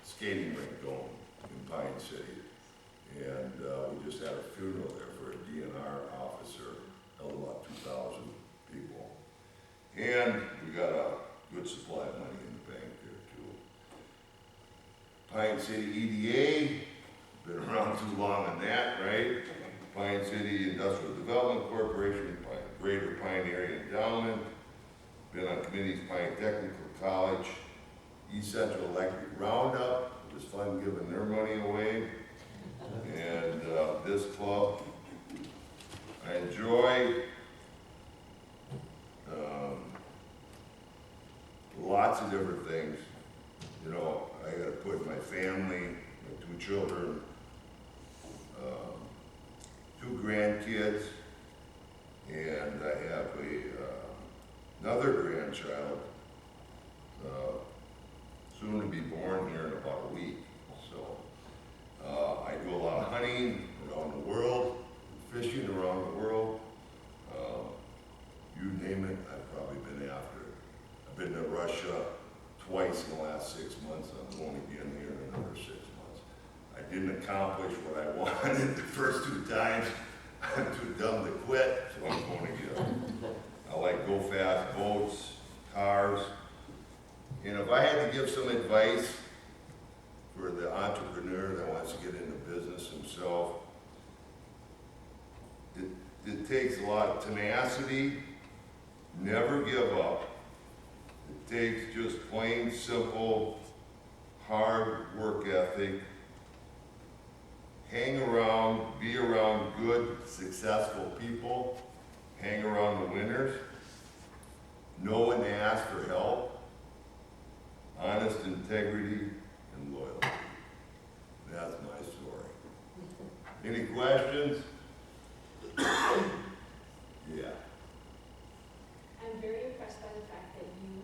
skating rink going in Pine City. And we just had a funeral there for a DNR officer, held about 2,000 people. And we got a good supply of money in the bank there too. Pine City EDA, been around too long on that, right? Pine City Industrial Development Corporation, Greater Pine Area Endowment, been on committees, Pine Technical College, East Central Electric Roundup. It was fun giving their money away. And this club, I enjoy lots of different things. You know, I got to put my family, my 2 children, 2 grandkids, and I have another grandchild, soon to be born here in about a week. So I do a lot of hunting around the world, fishing around the world. You name it, I've probably been after it. I've been to Russia twice in the last 6 months. I'm going again here in another 6 months. I didn't accomplish what I wanted the first 2 times. I'm too dumb to quit, so I'm going again. I like go fast boats, cars. And if I had to give some advice for the entrepreneur that wants to get into business himself, it takes a lot of tenacity, never give up. It takes just plain, simple, hard work ethic. Hang around, be around good, successful people. Hang around the winners. Know when to ask for help. Honest integrity and loyalty. That's my story. Any questions? Yeah. I'm very impressed by the fact that you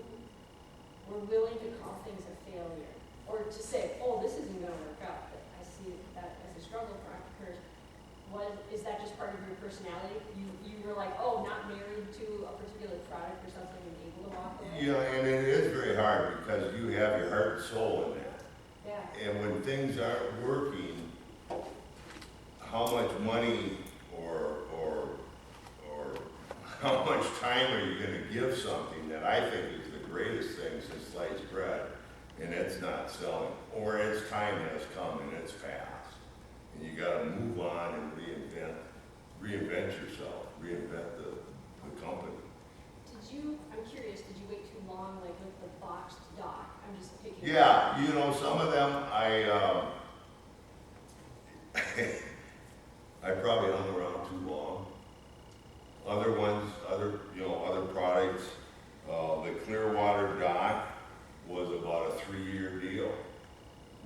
were willing to call things a failure, or to say, oh, this isn't gonna work out, but I see that as a struggle for entrepreneurs. Is that just part of your personality? You were like, oh, not married to a particular product or something and able to walk away? Yeah, and it is very hard because you have your heart and soul in that. Yeah. And when things aren't working, how much money or how much time are you gonna give something that I think is the greatest thing and it's not selling, or its time has come and it's passed. And you gotta move on and reinvent yourself, reinvent the company. I'm curious, did you wait too long, like with the boxed dock? I'm just picking. Yeah, you know, some of them, I probably hung around too long. Other ones, other products, the Clearwater dock was about a 3-year deal.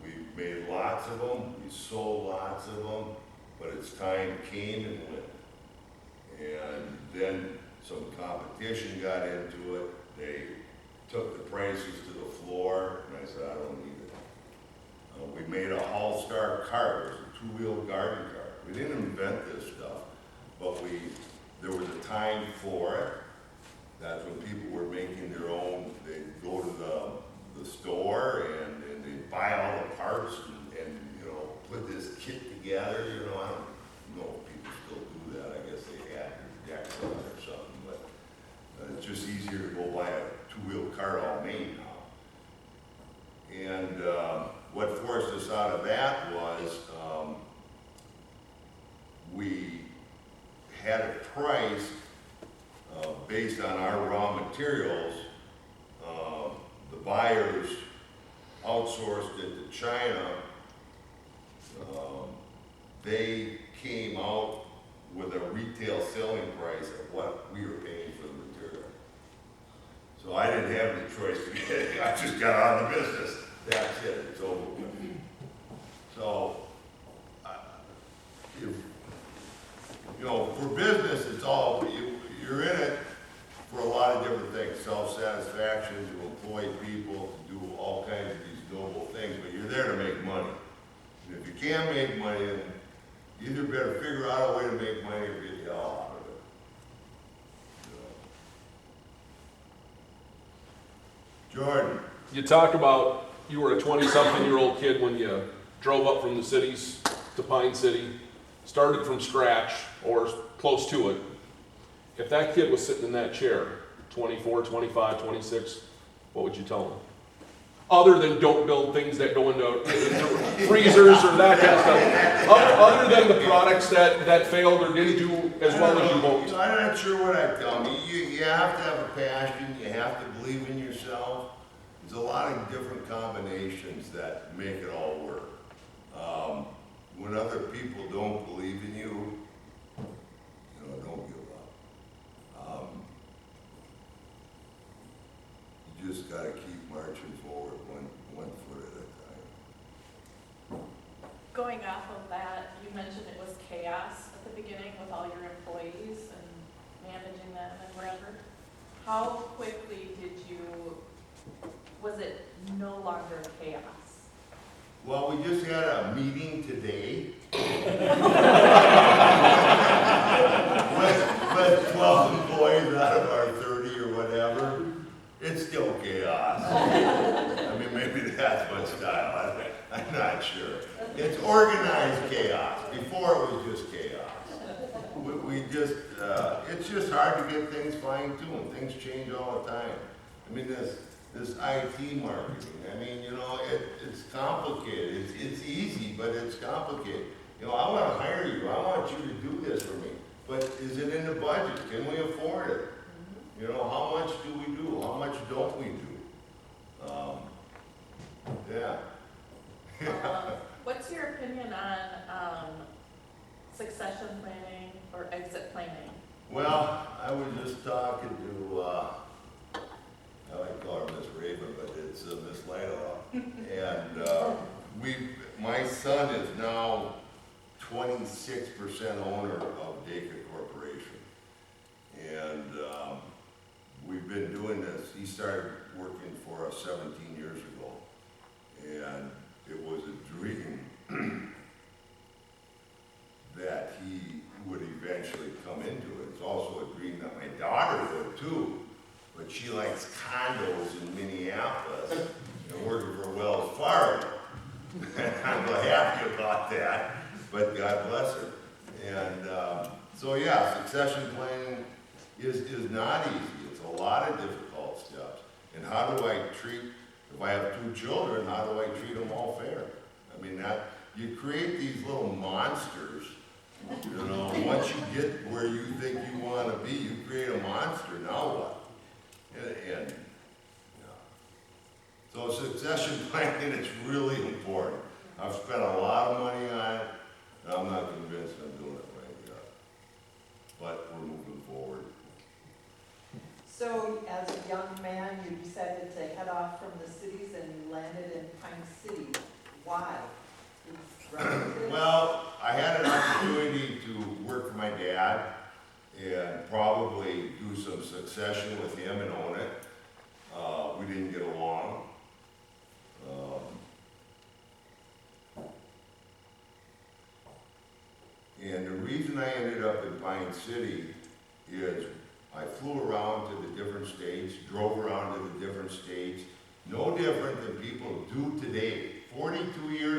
We made lots of them, we sold lots of them, but its time came and went. And then some competition got into it, they took the prices to the floor, and I said, I don't need it. We made a All-Star cart, it was a 2-wheel garden cart. We didn't invent this stuff, but there was a time for it. That's when people were making their own, they'd go to the store and they'd buy all the parts and put this kit together, I don't know if people still do that, I guess they had decks on it or something, but it's just easier to go buy a 2-wheel cart all made now. And what forced us out of that was we had a price based on our raw materials. The buyers outsourced it to China. They came out with a retail selling price of what we were paying for the material. So I didn't have any choice to get it. I just got out of the business. That's it. It's over with. So, for business, it's all, you're in it for a lot of different things. Self-satisfaction, to employ people, to do all kinds of these noble things, but you're there to make money. And if you can't make money, then you either better figure out a way to make money or get the hell out of it. Jordan. You talk about you were a 20-something-year-old kid when you drove up from the cities to Pine City, started from scratch or close to it. If that kid was sitting in that chair, 24, 25, 26, what would you tell him? Other than don't build things that go into freezers or that kind of stuff. Other than the products that failed or didn't do as well as you hoped. I'm not sure what I'd tell me. You have to have a passion. You have to believe in yourself. There's a lot of different combinations that make it all work. When other people don't believe in you, don't give up. You just got to keep marching forward one foot at a time. Going off of that, you mentioned it was chaos at the beginning with all your employees and managing them and whatever. How quickly was it no longer chaos? Well, we just had a meeting today with 12 employees out of our 30 or whatever. It's still chaos. I mean, maybe that's my style. I'm not sure. It's organized chaos. Before it was just chaos. It's just hard to get things fine-tuned. Things change all the time. I mean, this IT marketing, I mean, it's complicated. It's easy, but it's complicated. I want to hire you. I want you to do this for me. But is it in the budget? Can we afford it? How much do we do? How much don't we do? Yeah. What's your opinion on succession planning or exit planning? Well, I was just talking to, I like to call her Miss Raven, but it's Miss Lyla. And my son is now 26% owner of Dacre Corporation. And we've been doing this. He started working for us 17 years ago. And it was a dream that he would eventually come into it. It's also a dream that my daughter would too. But she likes condos in Minneapolis and working for Wells Fargo. I'm not happy about that, but God bless her. And so yeah, succession planning is not easy. It's a lot of difficult steps. And how do I treat If I have 2 children, how do I treat them all fair? I mean, you create these little monsters, you know, once you get where you think you wanna be, you create a monster, now what? And so succession planning is really important. I've spent a lot of money on it, and I'm not convinced I'm doing it right yet. But we're moving forward. So as a young man, you decided to head off from the cities and you landed in Pine City. Why? Relatives? Well, I had an opportunity to work for my dad and probably do some succession with him and own it. We didn't get along. And the reason I ended up in Pine City is I flew around to the different states, drove around to the different states, no different than people do today. 42 years